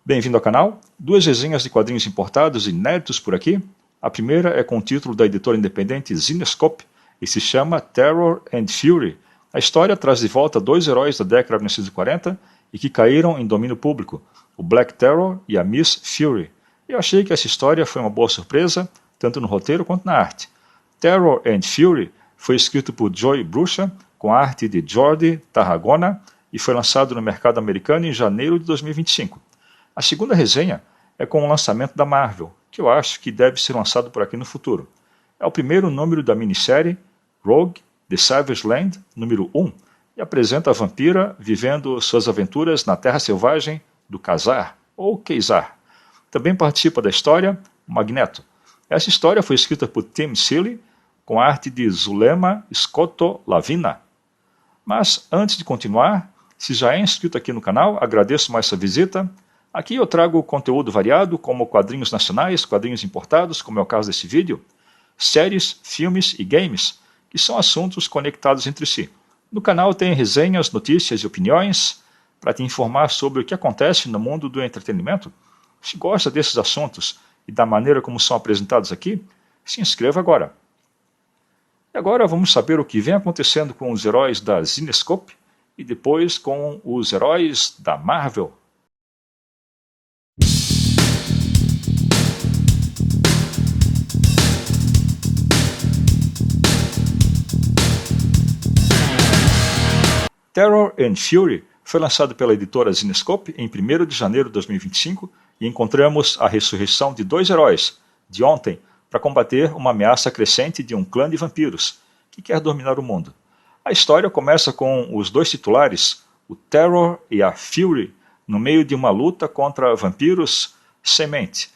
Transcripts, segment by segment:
Bem-vindo ao canal. Duas resenhas de quadrinhos importados inéditos por aqui. A primeira é com o título da editora independente Zenescope e se chama Terror and Fury. A história traz de volta dois heróis da década de 1940 e que caíram em domínio público, o Black Terror e a Miss Fury. Eu achei que essa história foi uma boa surpresa, tanto no roteiro quanto na arte. Terror and Fury foi escrito por Joy Brucha, com a arte de Jordi Tarragona, e foi lançado no mercado americano em janeiro de 2025. A segunda resenha é com o lançamento da Marvel, que eu acho que deve ser lançado por aqui no futuro. É o primeiro número da minissérie Rogue: The Savage Land, número 1, e apresenta a vampira vivendo suas aventuras na terra selvagem do Khazar, ou Khaizar. Também participa da história o Magneto. Essa história foi escrita por Tim Seeley, com a arte de Zulema Scotto Lavina. Mas antes de continuar, se já é inscrito aqui no canal, agradeço mais sua visita. Aqui eu trago conteúdo variado, como quadrinhos nacionais, quadrinhos importados, como é o caso desse vídeo, séries, filmes e games, que são assuntos conectados entre si. No canal tem resenhas, notícias e opiniões para te informar sobre o que acontece no mundo do entretenimento. Se gosta desses assuntos e da maneira como são apresentados aqui, se inscreva agora. E agora vamos saber o que vem acontecendo com os heróis da Zenescope e depois com os heróis da Marvel. Terror and Fury foi lançado pela editora Zenescope em 1º de janeiro de 2025 e encontramos a ressurreição de dois heróis de ontem para combater uma ameaça crescente de um clã de vampiros que quer dominar o mundo. A história começa com os dois titulares, o Terror e a Fury, no meio de uma luta contra vampiros sem mente.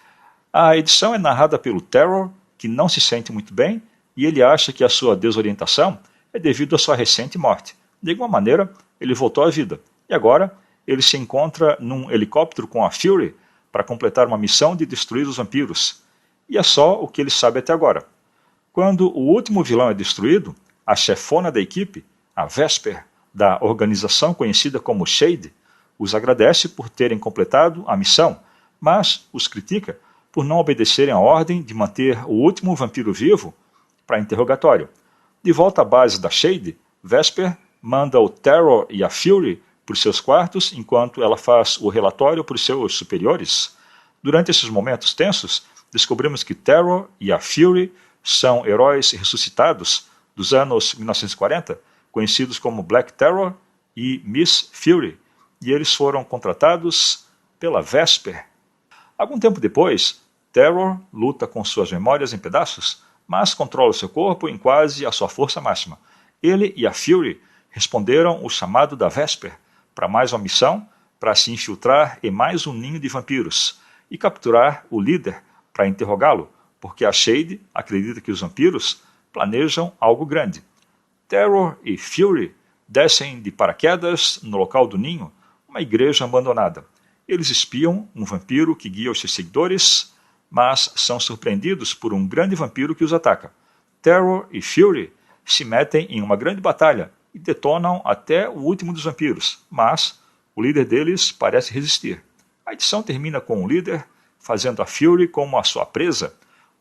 A edição é narrada pelo Terror, que não se sente muito bem, e ele acha que a sua desorientação é devido à sua recente morte. De alguma maneira, ele voltou à vida, e agora ele se encontra num helicóptero com a Fury para completar uma missão de destruir os vampiros. E é só o que ele sabe até agora. Quando o último vilão é destruído, a chefona da equipe, a Vesper, da organização conhecida como Shade, os agradece por terem completado a missão, mas os critica por não obedecerem a ordem de manter o último vampiro vivo para interrogatório. De volta à base da Shade, Vesper manda o Terror e a Fury por seus quartos enquanto ela faz o relatório para os seus superiores. Durante esses momentos tensos, descobrimos que Terror e a Fury são heróis ressuscitados dos anos 1940, conhecidos como Black Terror e Miss Fury, e eles foram contratados pela Vesper. Algum tempo depois, Terror luta com suas memórias em pedaços, mas controla seu corpo em quase a sua força máxima. Ele e a Fury responderam o chamado da Vesper para mais uma missão para se infiltrar em mais um ninho de vampiros e capturar o líder para interrogá-lo, porque a Shade acredita que os vampiros planejam algo grande. Terror e Fury descem de paraquedas no local do ninho, uma igreja abandonada. Eles espiam um vampiro que guia os seus seguidores, mas são surpreendidos por um grande vampiro que os ataca. Terror e Fury se metem em uma grande batalha e detonam até o último dos vampiros, mas o líder deles parece resistir. A edição termina com o líder fazendo a Fury como a sua presa,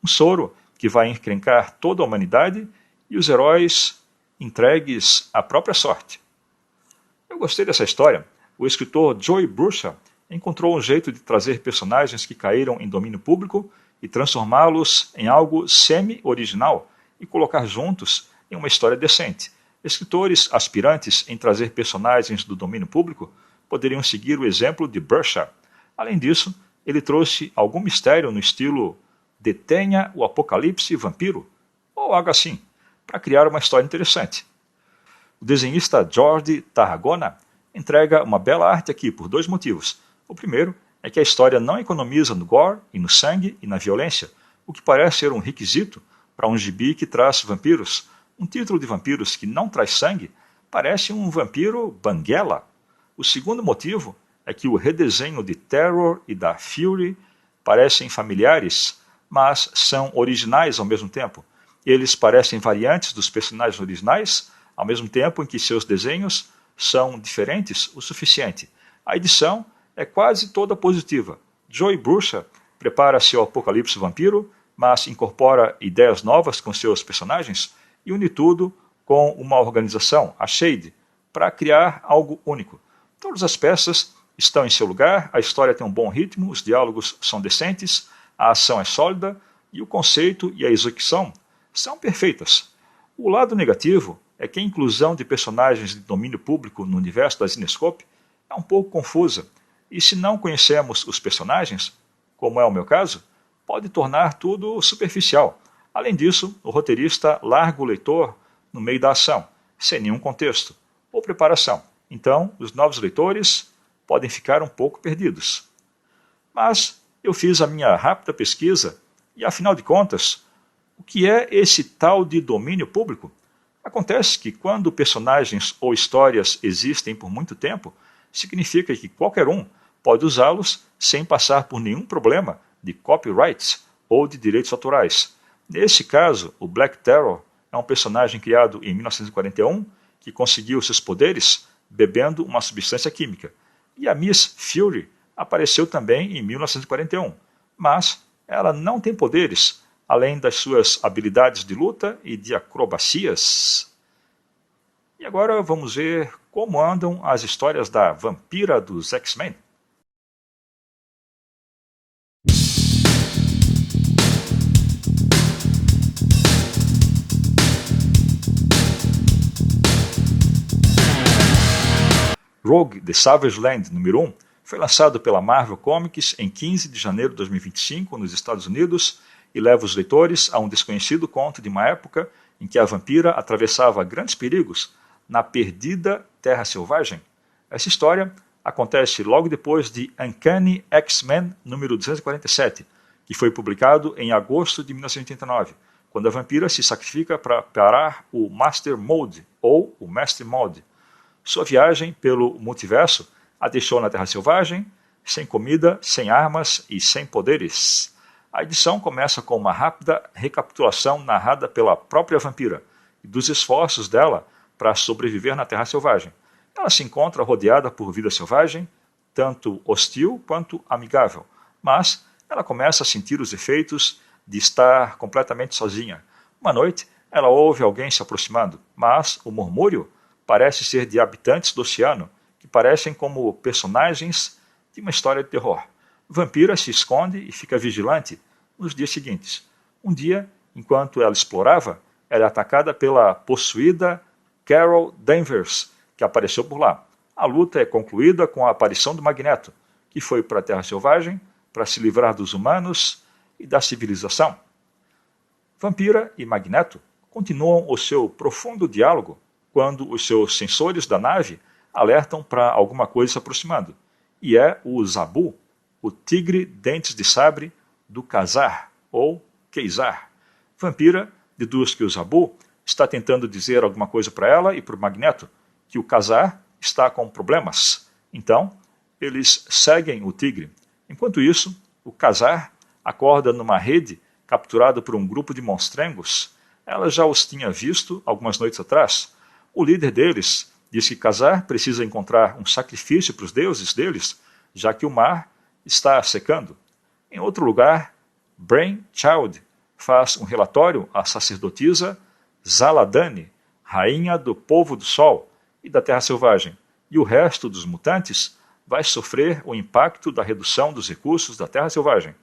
um soro que vai encrencar toda a humanidade e os heróis entregues à própria sorte. Eu gostei dessa história. O escritor Joy Brucha encontrou um jeito de trazer personagens que caíram em domínio público e transformá-los em algo semi-original e colocar juntos em uma história decente. Escritores aspirantes em trazer personagens do domínio público poderiam seguir o exemplo de Brucha. Além disso, ele trouxe algum mistério no estilo Detenha o Apocalipse Vampiro, ou algo assim, para criar uma história interessante. O desenhista Jordi Tarragona entrega uma bela arte aqui por dois motivos. O primeiro é que a história não economiza no gore e no sangue e na violência, o que parece ser um requisito para um gibi que traz vampiros. Um título de vampiros que não traz sangue parece um vampiro banguela. O segundo motivo é que o redesenho de Terror e da Fury parecem familiares, mas são originais ao mesmo tempo. Eles parecem variantes dos personagens originais, ao mesmo tempo em que seus desenhos são diferentes o suficiente. A edição é quase toda positiva. Joey Brucha prepara seu apocalipse vampiro, mas incorpora ideias novas com seus personagens e une tudo com uma organização, a Shade, para criar algo único. Todas as peças estão em seu lugar, a história tem um bom ritmo, os diálogos são decentes, a ação é sólida e o conceito e a execução são perfeitas. O lado negativo é que a inclusão de personagens de domínio público no universo da Cinescope é um pouco confusa, e se não conhecemos os personagens, como é o meu caso, pode tornar tudo superficial. Além disso, o roteirista larga o leitor no meio da ação, sem nenhum contexto ou preparação. Então, os novos leitores podem ficar um pouco perdidos. Mas eu fiz a minha rápida pesquisa e, afinal de contas, o que é esse tal de domínio público? Acontece que quando personagens ou histórias existem por muito tempo, significa que qualquer um pode usá-los sem passar por nenhum problema de copyrights ou de direitos autorais. Nesse caso, o Black Terror é um personagem criado em 1941 que conseguiu seus poderes bebendo uma substância química. E a Miss Fury apareceu também em 1941, mas ela não tem poderes, além das suas habilidades de luta e de acrobacias. E agora vamos ver como andam as histórias da vampira dos X-Men. Rogue, The Savage Land, número 1, foi lançado pela Marvel Comics em 15 de janeiro de 2025 nos Estados Unidos e leva os leitores a um desconhecido conto de uma época em que a vampira atravessava grandes perigos na perdida Terra Selvagem. Essa história acontece logo depois de Uncanny X-Men número 247, que foi publicado em agosto de 1989, quando a vampira se sacrifica para parar o Master Mode, ou o Mestre Mode. Sua viagem pelo multiverso a deixou na Terra Selvagem, sem comida, sem armas e sem poderes. A edição começa com uma rápida recapitulação narrada pela própria vampira e dos esforços dela para sobreviver na Terra Selvagem. Ela se encontra rodeada por vida selvagem, tanto hostil quanto amigável, mas ela começa a sentir os efeitos de estar completamente sozinha. Uma noite, ela ouve alguém se aproximando, mas o murmúrio parece ser de habitantes do oceano, que parecem como personagens de uma história de terror. Vampira se esconde e fica vigilante nos dias seguintes. Um dia, enquanto ela explorava, ela é atacada pela possuída Carol Danvers, que apareceu por lá. A luta é concluída com a aparição do Magneto, que foi para a Terra Selvagem para se livrar dos humanos e da civilização. Vampira e Magneto continuam o seu profundo diálogo quando os seus sensores da nave alertam para alguma coisa se aproximando. E é o Zabu, o tigre dentes de sabre do Khazar, ou Quasar. Vampira deduz que o Zabu está tentando dizer alguma coisa para ela e para o Magneto, que o Khazar está com problemas. Então, eles seguem o tigre. Enquanto isso, o Khazar acorda numa rede capturado por um grupo de monstrengos. Ela já os tinha visto algumas noites atrás. O líder deles diz que Khazar precisa encontrar um sacrifício para os deuses deles, já que o mar está secando. Em outro lugar, Brainchild faz um relatório à sacerdotisa Zaladani, rainha do povo do Sol e da Terra Selvagem, e o resto dos mutantes vai sofrer o impacto da redução dos recursos da Terra Selvagem.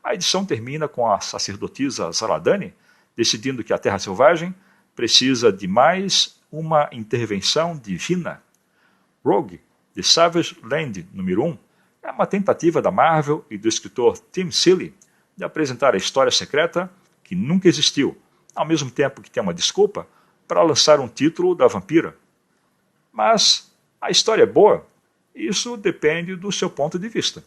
A edição termina com a sacerdotisa Zaladani decidindo que a Terra Selvagem precisa de mais uma intervenção divina. Rogue, The Savage Land, número 1, é uma tentativa da Marvel e do escritor Tim Seeley de apresentar a história secreta que nunca existiu, ao mesmo tempo que tem uma desculpa para lançar um título da vampira. Mas a história é boa? Isso depende do seu ponto de vista.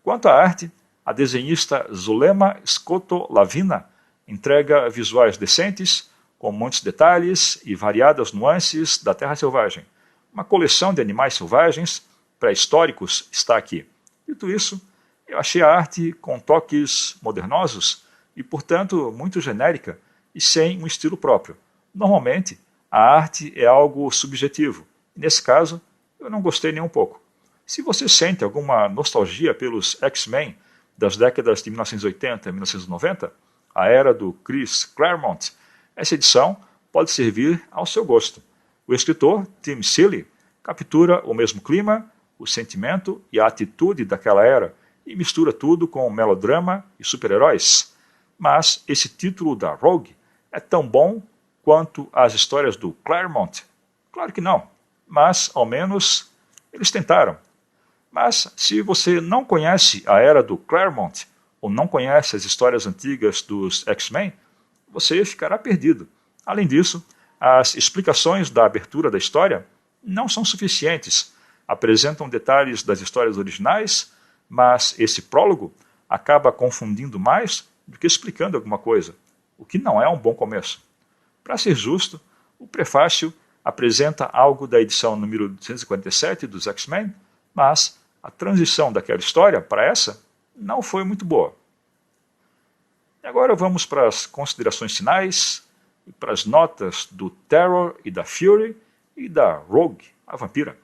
Quanto à arte, a desenhista Zulema Scotto Lavina entrega visuais decentes, com muitos detalhes e variadas nuances da Terra Selvagem. Uma coleção de animais selvagens pré-históricos está aqui. Dito isso, eu achei a arte com toques modernosos e, portanto, muito genérica e sem um estilo próprio. Normalmente, a arte é algo subjetivo. E nesse caso, eu não gostei nem um pouco. Se você sente alguma nostalgia pelos X-Men das décadas de 1980 e 1990, a era do Chris Claremont, essa edição pode servir ao seu gosto. O escritor Tim Seeley captura o mesmo clima, o sentimento e a atitude daquela era e mistura tudo com melodrama e super-heróis. Mas esse título da Rogue é tão bom quanto as histórias do Claremont? Claro que não, mas ao menos eles tentaram. Mas se você não conhece a era do Claremont ou não conhece as histórias antigas dos X-Men, você ficará perdido. Além disso, as explicações da abertura da história não são suficientes. Apresentam detalhes das histórias originais, mas esse prólogo acaba confundindo mais do que explicando alguma coisa, o que não é um bom começo. Para ser justo, o prefácio apresenta algo da edição número 247 dos X-Men, mas a transição daquela história para essa não foi muito boa. E agora vamos para as considerações finais e para as notas do Terror e da Fury e da Rogue, a vampira.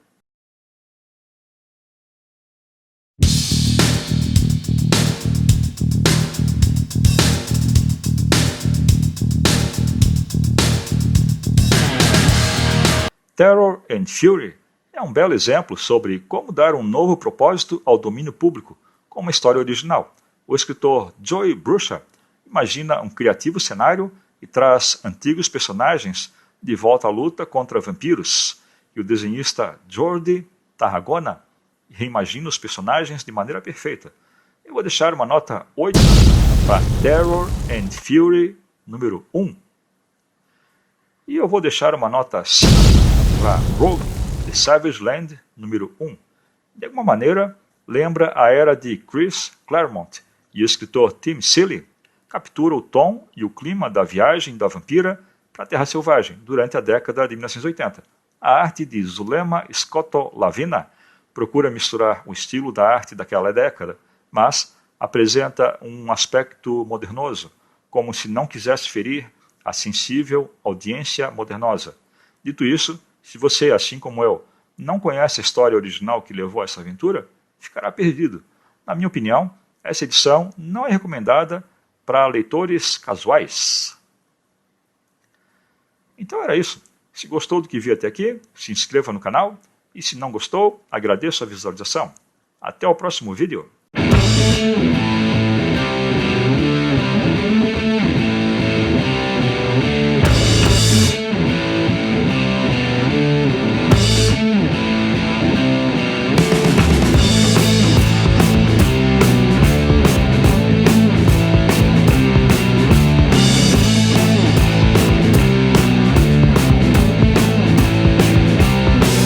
Terror and Fury é um belo exemplo sobre como dar um novo propósito ao domínio público com uma história original. O escritor Joey Brucha imagina um criativo cenário e traz antigos personagens de volta à luta contra vampiros. E o desenhista Jordi Tarragona reimagina os personagens de maneira perfeita. Eu vou deixar uma nota 8 para Terror and Fury número 1. E eu vou deixar uma nota 5 para Rogue, The Savage Land número 1. De alguma maneira, lembra a era de Chris Claremont, e o escritor Tim Seeley captura o tom e o clima da viagem da vampira para a Terra Selvagem durante a década de 1980. A arte de Zulema Scotto-Lavina procura misturar o estilo da arte daquela década, mas apresenta um aspecto modernoso, como se não quisesse ferir a sensível audiência modernosa. Dito isso, se você, assim como eu, não conhece a história original que levou a essa aventura, ficará perdido. Na minha opinião, essa edição não é recomendada para leitores casuais. Então era isso. Se gostou do que viu até aqui, se inscreva no canal e se não gostou, agradeço a visualização. Até o próximo vídeo.